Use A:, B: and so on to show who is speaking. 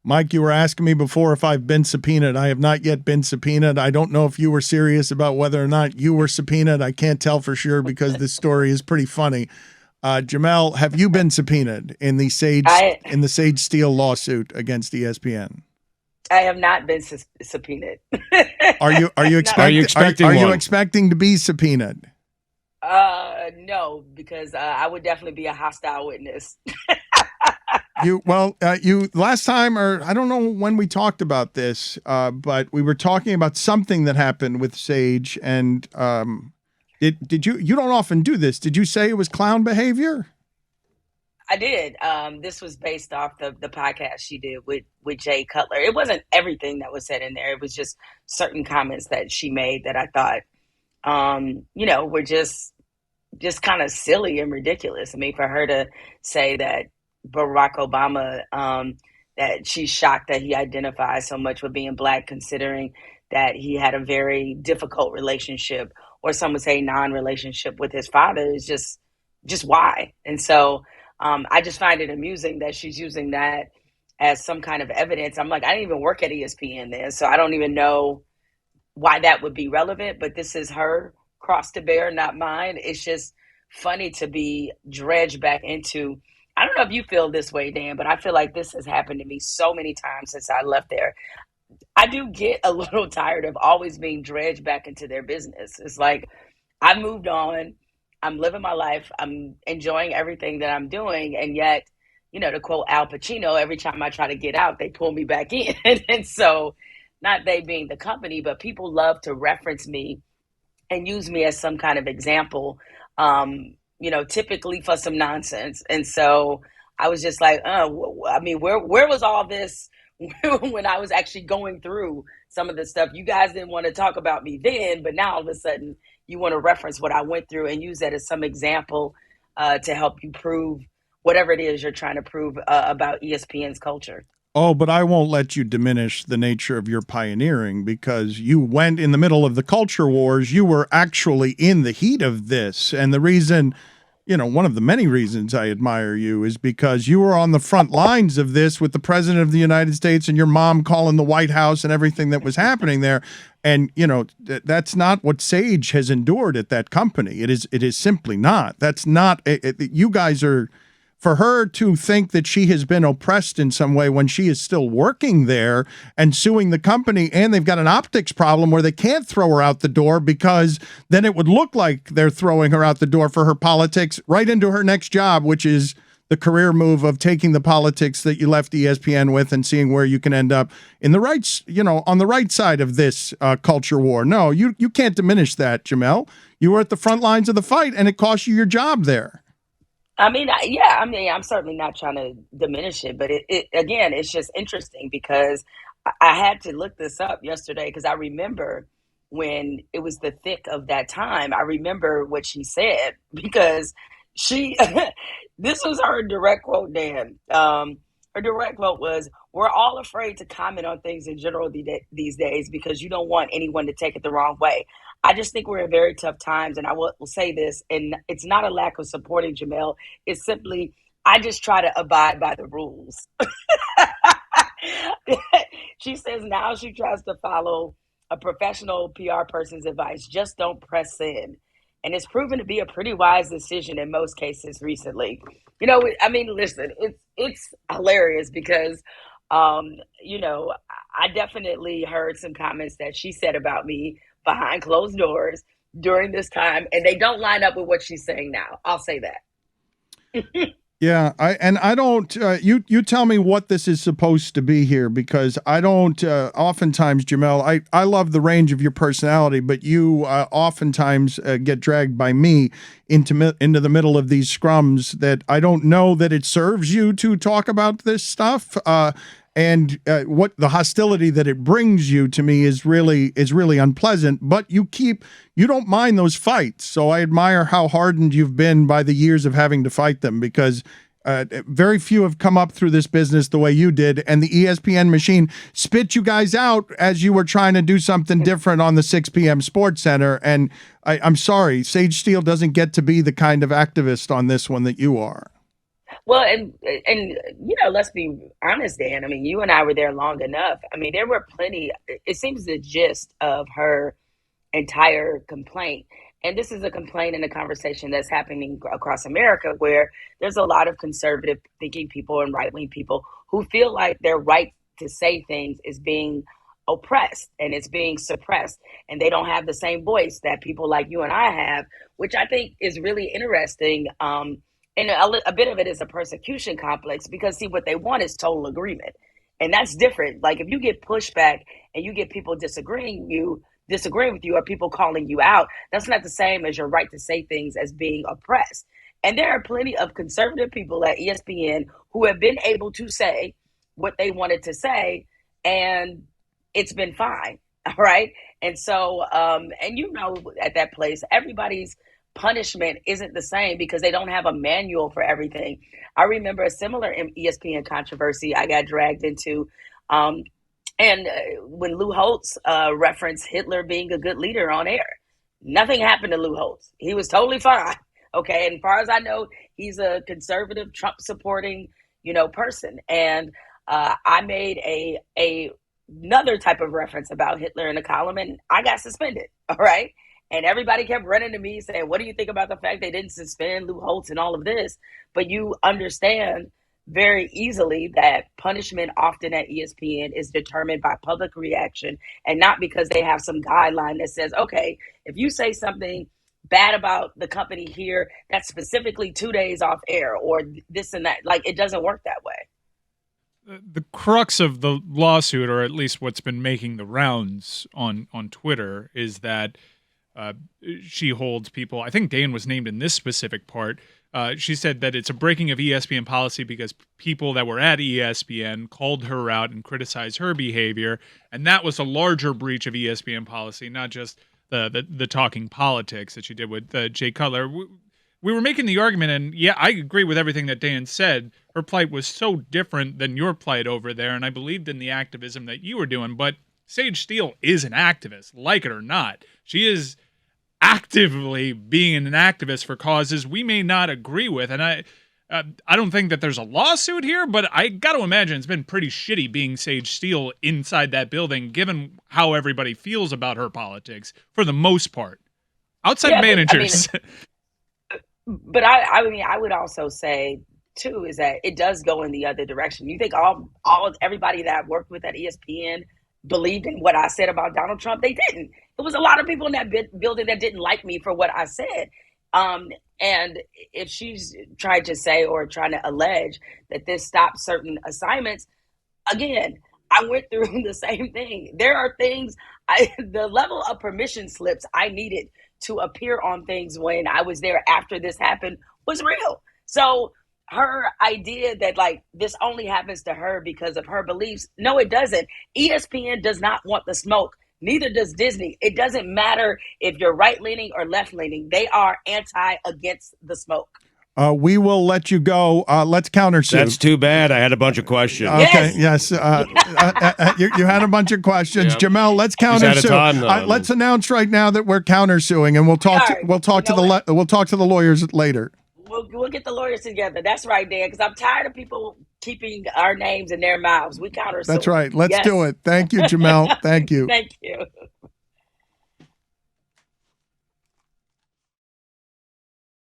A: Mike, you were asking me before if I've been subpoenaed. I have not yet been subpoenaed. I don't know if you were serious about whether or not you were subpoenaed. I can't tell for sure because this story is pretty funny. Jemele, have you been subpoenaed in the
B: I
A: Sage Steele lawsuit against ESPN?
B: I have not been subpoenaed.
A: Are you
B: Not
C: Are you
A: expecting
C: expecting
A: are you
C: one?
A: expecting to be subpoenaed?
B: no, because I would definitely be a hostile witness.
A: You last time, or I don't know when we talked about this, but we were talking about something that happened with Sage, and did you don't often do this? Did you say it was clown behavior?
B: I did. This was based off the podcast she did with Jay Cutler. It wasn't everything that was said in there. It was just certain comments that she made that I thought, were just kind of silly and ridiculous. I mean, for her to say that Barack Obama, that she's shocked that he identifies so much with being black, considering that he had a very difficult relationship, or some would say non-relationship with his father, is just why. And so I just find it amusing that she's using that as some kind of evidence. I'm like, I didn't even work at ESPN then, so I don't even know why that would be relevant, but this is her cross to bear, not mine. It's just funny to be dredged back into. I don't know if you feel this way, Dan, but I feel like this has happened to me so many times since I left there. I do get a little tired of always being dredged back into their business. It's like I moved on. I'm living my life. I'm enjoying everything that I'm doing. And yet, to quote Al Pacino, every time I try to get out, they pull me back in. And so, not they being the company, but people love to reference me and use me as some kind of example, typically for some nonsense. And so I was just like, I mean, where was all this when I was actually going through some of the stuff? You guys didn't want to talk about me then, but now all of a sudden you want to reference what I went through and use that as some example to help you prove whatever it is you're trying to prove about ESPN's culture.
A: Oh, but I won't let you diminish the nature of your pioneering because you went in the middle of the culture wars. You were actually in the heat of this. And the reason, one of the many reasons I admire you is because you were on the front lines of this with the president of the United States and your mom calling the White House and everything that was happening there. And, that's not what Sage has endured at that company. It is simply not. That's not, you guys are. For her to think that she has been oppressed in some way when she is still working there and suing the company, and they've got an optics problem where they can't throw her out the door because then it would look like they're throwing her out the door for her politics right into her next job, which is the career move of taking the politics that you left ESPN with and seeing where you can end up in the right, on the right side of this culture war. No, you can't diminish that, Jemele. You were at the front lines of the fight and it cost you your job there.
B: I mean, yeah, I mean, I'm certainly not trying to diminish it, but it again, it's just interesting because I had to look this up yesterday because I remember when it was the thick of that time. I remember what she said because she, this was her direct quote, Dan. Her direct quote was, "We're all afraid to comment on things in general these days because you don't want anyone to take it the wrong way. I just think we're in very tough times, and I will say this, and it's not a lack of supporting Jemele. It's simply I just try to abide by the rules." She says now she tries to follow a professional PR person's advice. Just don't press in. And it's proven to be a pretty wise decision in most cases recently. I mean, listen, it's hilarious because, I definitely heard some comments that she said about me behind closed doors during this time, and they don't line up with what she's saying now. I'll say that.
A: Yeah, I don't. You tell me what this is supposed to be here because I don't. Oftentimes, Jemele, I love the range of your personality, but you oftentimes get dragged by me into the middle of these scrums that I don't know that it serves you to talk about this stuff. And what the hostility that it brings you to me is really unpleasant. But you don't mind those fights, so I admire how hardened you've been by the years of having to fight them because very few have come up through this business the way you did, and the ESPN machine spit you guys out as you were trying to do something different on the 6 p.m. Sports Center. And I'm sorry, Sage Steele doesn't get to be the kind of activist on this one that you are.
B: Well, and let's be honest, Dan. I mean, you and I were there long enough. I mean, there were plenty. It seems the gist of her entire complaint, and this is a complaint and a conversation that's happening across America, where there's a lot of conservative thinking people and right wing people who feel like their right to say things is being oppressed and it's being suppressed, and they don't have the same voice that people like you and I have, which I think is really interesting. And a bit of it is a persecution complex, because see, what they want is total agreement, and that's different. Like, if you get pushback and you get people disagreeing with you, or people calling you out, that's not the same as your right to say things as being oppressed. And there are plenty of conservative people at ESPN who have been able to say what they wanted to say, and it's been fine. All right. And so, and at that place, everybody's punishment isn't the same, because they don't have a manual for everything. I remember a similar ESPN controversy I got dragged into. And when Lou Holtz referenced Hitler being a good leader on air, nothing happened to Lou Holtz. He was totally fine. Okay. And as far as I know, he's a conservative, Trump supporting, person. And I made another type of reference about Hitler in a column, and I got suspended. All right. And everybody kept running to me saying, what do you think about the fact they didn't suspend Lou Holtz and all of this? But you understand very easily that punishment often at ESPN is determined by public reaction, and not because they have some guideline that says, okay, if you say something bad about the company here, that's specifically 2 days off air, or this and that. Like, it doesn't work that way.
C: The crux of the lawsuit, or at least what's been making the rounds on Twitter, is that she holds people. I think Dan was named in this specific part. She said that it's a breaking of ESPN policy because people that were at ESPN called her out and criticized her behavior, and that was a larger breach of ESPN policy, not just the talking politics that she did with Jay Cutler. We were making the argument, and yeah, I agree with everything that Dan said. Her plight was so different than your plight over there, and I believed in the activism that you were doing. But Sage Steele is an activist, like it or not. She is actively being an activist for causes we may not agree with. And I don't think that there's a lawsuit here, but I got to imagine it's been pretty shitty being Sage Steele inside that building, given how everybody feels about her politics for the most part. Outside managers.
B: But I would also say too is that it does go in the other direction. You think everybody that I worked with at ESPN believed in what I said about Donald Trump? They didn't. There was a lot of people in that building that didn't like me for what I said. And if she's tried to say or trying to allege that this stops certain assignments, again, I went through the same thing. There are things, the level of permission slips I needed to appear on things when I was there after this happened was real. So her idea that like this only happens to her because of her beliefs, no, it doesn't. ESPN does not want the smoke. Neither does Disney. It doesn't matter if you're right-leaning or left-leaning. They are against the smoke.
A: We will let you go. Let's countersue.
D: That's too bad. I had a bunch of questions.
A: Okay, yes. You had a bunch of questions. Yep. Jemele, let's countersue. Let's announce right now that we're countersuing, and we'll talk to the lawyers later.
B: We'll get the lawyers together. That's right, Dan, because I'm tired of people keeping our names in their mouths. We countersue.
A: That's right. Let's do it. Thank you, Jemele. Thank you.
B: Thank you.